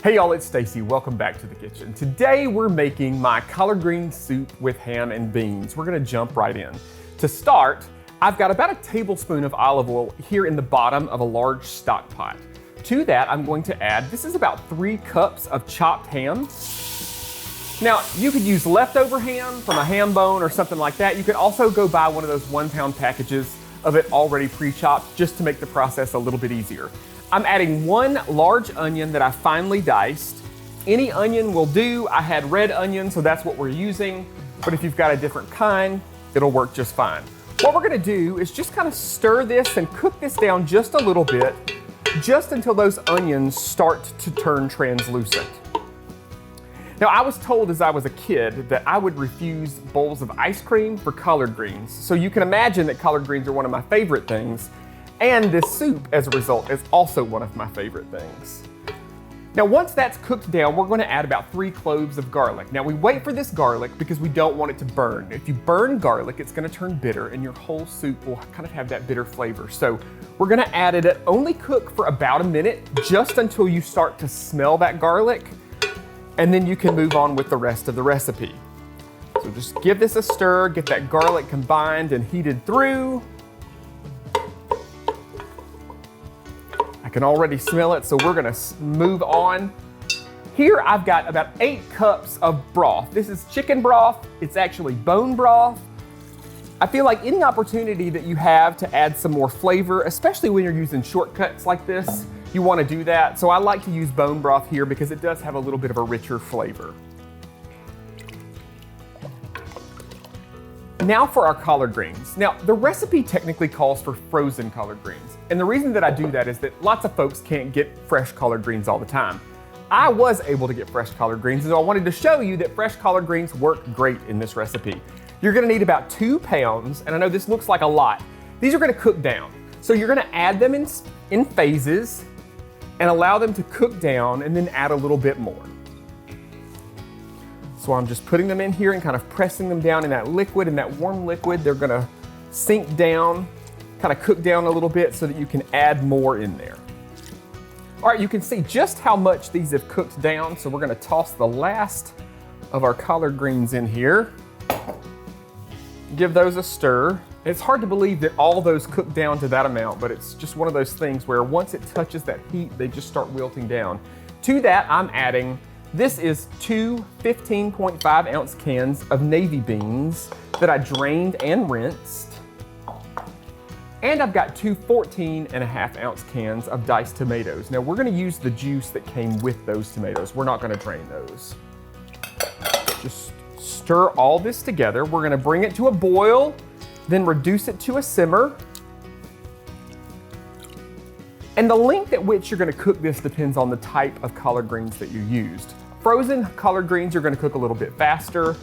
Hey y'all, it's Stacey. Welcome back to the kitchen. Today we're making my collard green soup with ham and beans. We're gonna jump right in. To start, I've got about a tablespoon of olive oil here in the bottom of a large stock pot. To that, I'm going to add, this is about 3 cups of chopped ham. Now, you could use leftover ham from a ham bone or something like that. You could also go buy one of those 1-pound packages of it already pre-chopped just to make the process a little bit easier. I'm adding 1 large onion that I finely diced. Any onion will do. I had red onion, so that's what we're using. But if you've got a different kind, it'll work just fine. What we're gonna do is just kind of stir this and cook this down just a little bit, just until those onions start to turn translucent. Now, I was told as I was a kid that I would refuse bowls of ice cream for collard greens. So you can imagine that collard greens are one of my favorite things. And this soup, as a result, is also one of my favorite things. Now, once that's cooked down, we're gonna add about 3 cloves of garlic. Now, we wait for this garlic because we don't want it to burn. If you burn garlic, it's gonna turn bitter and your whole soup will kind of have that bitter flavor. So we're gonna add it, only cook for about a minute, just until you start to smell that garlic, and then you can move on with the rest of the recipe. So just give this a stir, get that garlic combined and heated through. I can already smell it, so we're gonna move on. Here I've got about 8 cups of broth. This is chicken broth. It's actually bone broth. I feel like any opportunity that you have to add some more flavor, especially when you're using shortcuts like this, you wanna do that. So I like to use bone broth here because it does have a little bit of a richer flavor. Now for our collard greens. Now, the recipe technically calls for frozen collard greens. And the reason that I do that is that lots of folks can't get fresh collard greens all the time. I was able to get fresh collard greens, and so I wanted to show you that fresh collard greens work great in this recipe. You're gonna need about 2 pounds, and I know this looks like a lot. These are gonna cook down. So you're gonna add them in phases and allow them to cook down and then add a little bit more. So I'm just putting them in here and kind of pressing them down in that liquid, in that warm liquid. They're gonna sink down, kind of cook down a little bit so that you can add more in there. All right, you can see just how much these have cooked down. So we're gonna toss the last of our collard greens in here. Give those a stir. It's hard to believe that all those cook down to that amount, but it's just one of those things where once it touches that heat, they just start wilting down. To that, I'm adding, this is 2 15.5 ounce cans of navy beans that I drained and rinsed. And I've got 2 14.5 ounce cans of diced tomatoes. Now we're gonna use the juice that came with those tomatoes. We're not gonna drain those. Just stir all this together. We're gonna bring it to a boil, then reduce it to a simmer. And the length at which you're gonna cook this depends on the type of collard greens that you used. Frozen collard greens are gonna cook a little bit faster.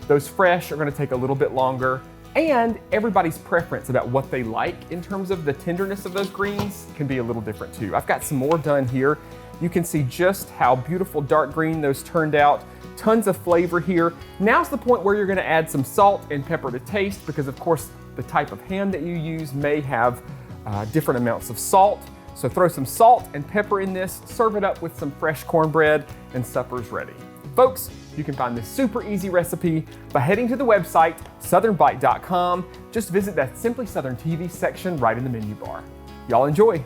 Those fresh are gonna take a little bit longer. And everybody's preference about what they like in terms of the tenderness of those greens can be a little different too. I've got some more done here. You can see just how beautiful dark green those turned out. Tons of flavor here. Now's the point where you're gonna add some salt and pepper to taste because of course the type of ham that you use may have different amounts of salt. So throw some salt and pepper in this, serve it up with some fresh cornbread, and supper's ready. Folks, you can find this super easy recipe by heading to the website, southernbite.com. Just visit that Simply Southern TV section right in the menu bar. Y'all enjoy.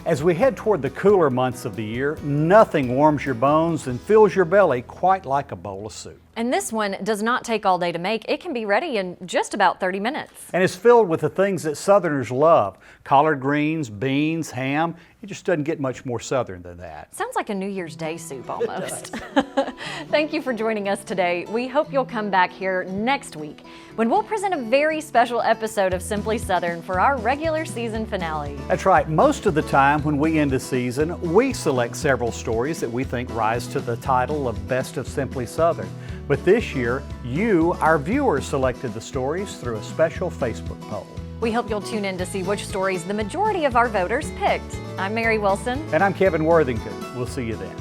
As we head toward the cooler months of the year, nothing warms your bones and fills your belly quite like a bowl of soup. And this one does not take all day to make. It can be ready in just about 30 minutes. And it's filled with the things that Southerners love. Collard greens, beans, ham. It just doesn't get much more Southern than that. Sounds like a New Year's Day soup almost. Thank you for joining us today. We hope you'll come back here next week when we'll present a very special episode of Simply Southern for our regular season finale. That's right. Most of the time when we end a season, we select several stories that we think rise to the title of Best of Simply Southern. But this year, you, our viewers, selected the stories through a special Facebook poll. We hope you'll tune in to see which stories the majority of our voters picked. I'm Mary Wilson. And I'm Kevin Worthington. We'll see you then.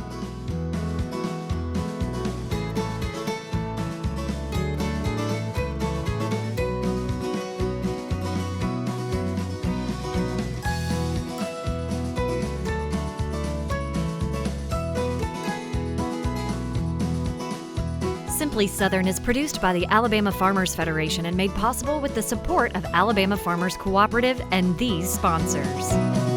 Simply Southern is produced by the Alabama Farmers Federation and made possible with the support of Alabama Farmers Cooperative and these sponsors.